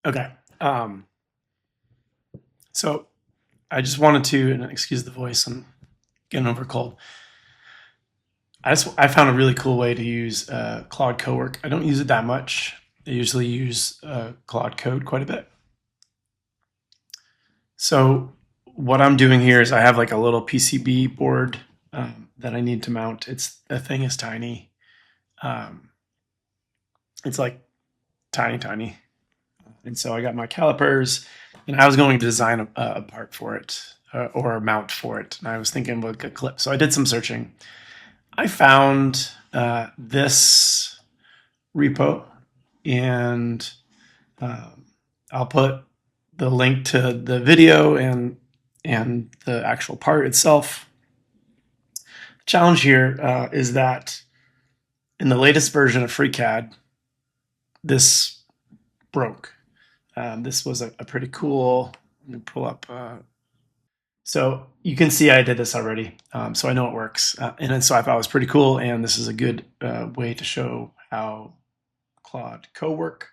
Okay. So I just wanted to, and excuse the voice, I'm getting over a cold. I found a really cool way to use Claude Cowork. I don't use it that much. I usually use Claude Code quite a bit. So what I'm doing here is I have like a little PCB board that I need to mount. The thing is tiny. Um, it's like tiny. And so I got my calipers, and I was going to design a part for it or a mount for it. And I was thinking about a clip. So I did some searching. I found this repo, and I'll put the link to the video and the actual part itself. The challenge here is that in the latest version of FreeCAD, this broke. This was a pretty cool. Let me pull up. So you can see I did this already, so I know it works, and so I thought it was pretty cool. And this is a good way to show how Claude Cowork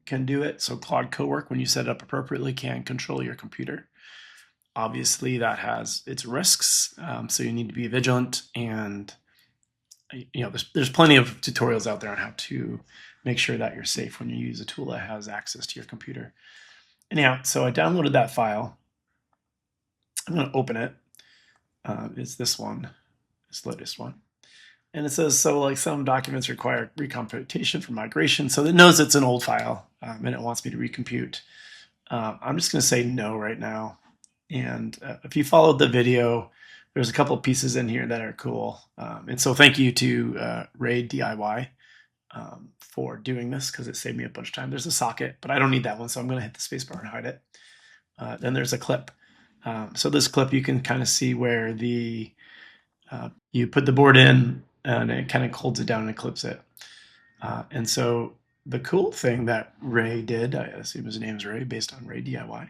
can do it. So Claude Cowork, when you set it up appropriately, can control your computer. Obviously, that has its risks, so you need to be vigilant. And there's plenty of tutorials out there on how to make sure that you're safe when you use a tool that has access to your computer. Anyhow, so I downloaded that file. I'm going to open it. It's this one, this latest one. And it says, so like some documents require recomputation for migration. So it knows it's an old file and it wants me to recompute. I'm just going to say no right now. And if you followed the video, there's a couple of pieces in here that are cool. And so thank you to Ray DIY for doing this, because it saved me a bunch of time. There's a socket, but I don't need that one, so I'm going to hit the spacebar and hide it. Then there's a clip. So this clip, you can kind of see where you put the board in, and it kind of holds it down and clips it. And so the cool thing that Ray did, I assume his name's Ray, based on Ray DIY,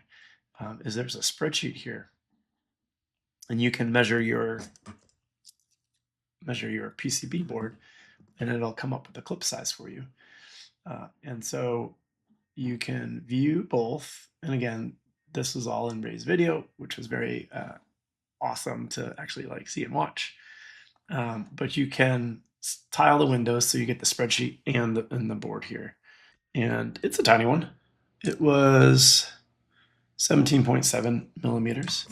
is there's a spreadsheet here, and you can measure your PCB board, and it'll come up with a clip size for you. And so you can view both. And again, this was all in Ray's video, which was very awesome to actually like see and watch. But you can tile the windows so you get the spreadsheet and the board here. And it's a tiny one. It was 17.7 millimeters.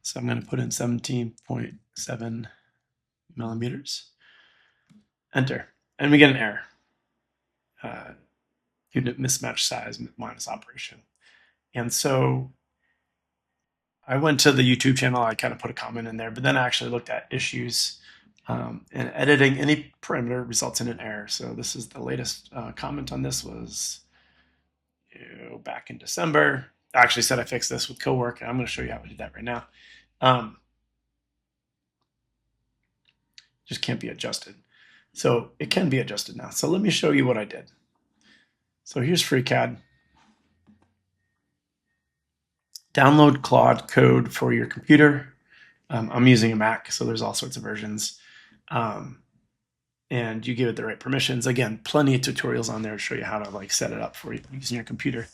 So I'm going to put in 17.7 millimeters. Enter. And we get an error. Unit mismatch size minus operation. And so I went to the YouTube channel. I kind of put a comment in there, but then I actually looked at issues. And editing any parameter results in an error. So this is the latest comment on this was back in December. I actually said I fixed this with Cowork, and I'm going to show you how I did that right now. Just can't be adjusted. So it can be adjusted now. So let me show you what I did. So here's FreeCAD. Download Claude code for your computer. I'm using a Mac, so there's all sorts of versions. And you give it the right permissions. Again, plenty of tutorials on there to show you how to like set it up for you using your computer.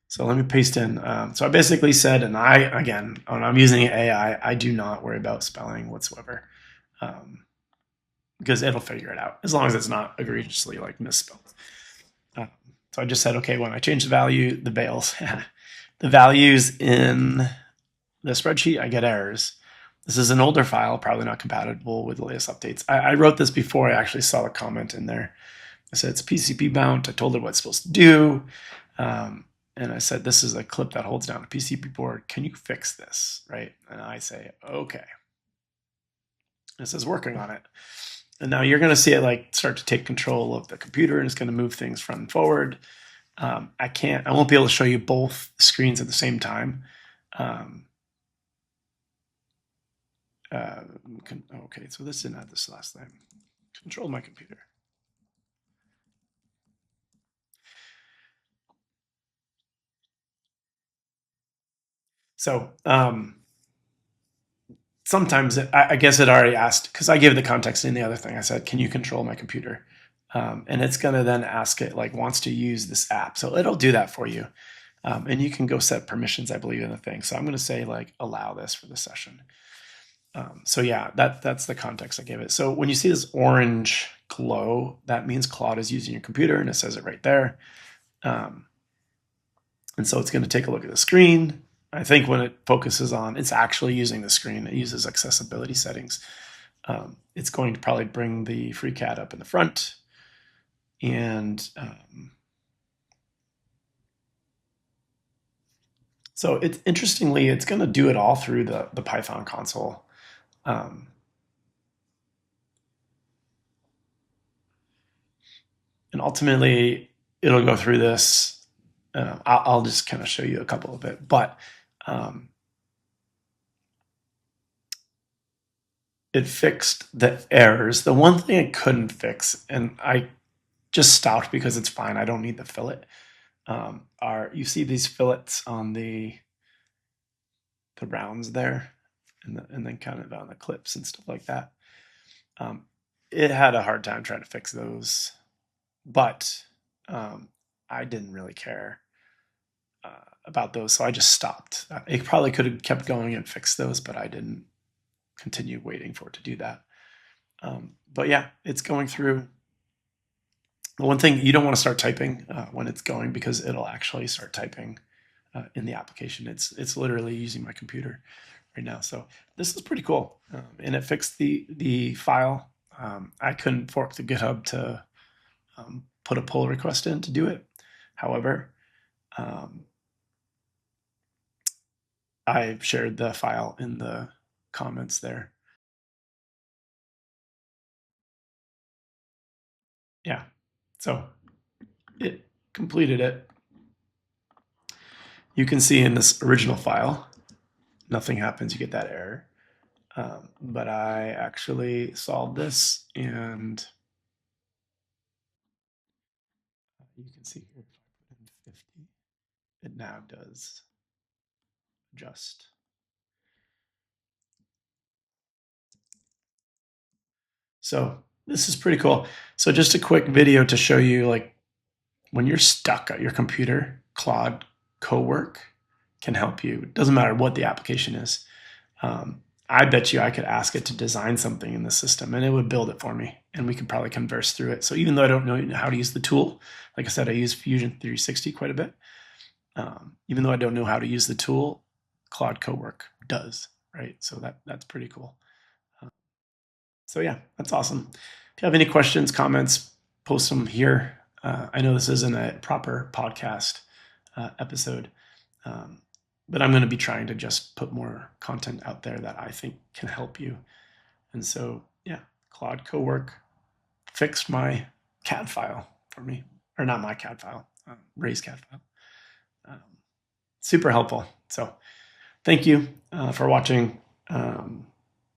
So let me paste in. So I basically said, and again, when I'm using AI, I do not worry about spelling whatsoever, because it'll figure it out as long as it's not egregiously like misspelled. So I just said, okay, when I change the value, the values in the spreadsheet, I get errors. This is an older file, probably not compatible with the latest updates. I wrote this before I actually saw the comment in there. I said it's PCB mount. I told it what it's supposed to do. And I said, this is a clip that holds down a PCB board. Can you fix this, right? And I say, okay. It says working on it. And now you're going to see it like start to take control of the computer, and it's going to move things front and forward. I won't be able to show you both screens at the same time. Okay, so this didn't have this last time. Control my computer. So sometimes I guess it already asked, because I gave the context in the other thing. I said, can you control my computer? and it's going to then ask it like wants to use this app. So it'll do that for you. And you can go set permissions, I believe, in the thing. So I'm going to say like allow this for the session. So yeah, that's the context I gave it. So when you see this orange glow, that means Claude is using your computer, and it says it right there. And so it's going to take a look at the screen. I think when it focuses on, it's actually using the screen. It uses accessibility settings. It's going to probably bring the FreeCad up in the front. And so it's interestingly, it's going to do it all through the Python console. And ultimately, it'll go through this. I'll just kind of show you a couple of it, but it fixed the errors. The one thing it couldn't fix, and I just stopped because it's fine. I don't need the fillet. You see these fillets on the rounds there, and then kind of on the clips and stuff like that. It had a hard time trying to fix those, but I didn't really care about those, so I just stopped. It probably could have kept going and fixed those, but I didn't continue waiting for it to do that. But yeah, it's going through. The one thing, you don't want to start typing when it's going, because it'll actually start typing in the application. It's literally using my computer right now. So this is pretty cool. And it fixed the file. I couldn't fork the GitHub to put a pull request in to do it. However, I shared the file in the comments there. Yeah, so it completed it. You can see in this original file, nothing happens, you get that error. But I actually solved this, and you can see here, if I put in 50, it now does adjust. So this is pretty cool. So just a quick video to show you, like, when you're stuck at your computer, Claude Cowork can help you. It doesn't matter what the application is. I bet you I could ask it to design something in the system, and it would build it for me, and we could probably converse through it. So even though I don't know how to use the tool, like I said, I use Fusion 360 quite a bit. Even though I don't know how to use the tool, Claude Cowork does, right? So that's pretty cool. So yeah, that's awesome. If you have any questions, comments, post them here. I know this isn't a proper podcast episode, but I'm going to be trying to just put more content out there that I think can help you. And so, yeah, Claude Cowork fixed my CAD file for me, or not my CAD file, Ray's CAD file. Super helpful. So thank you for watching.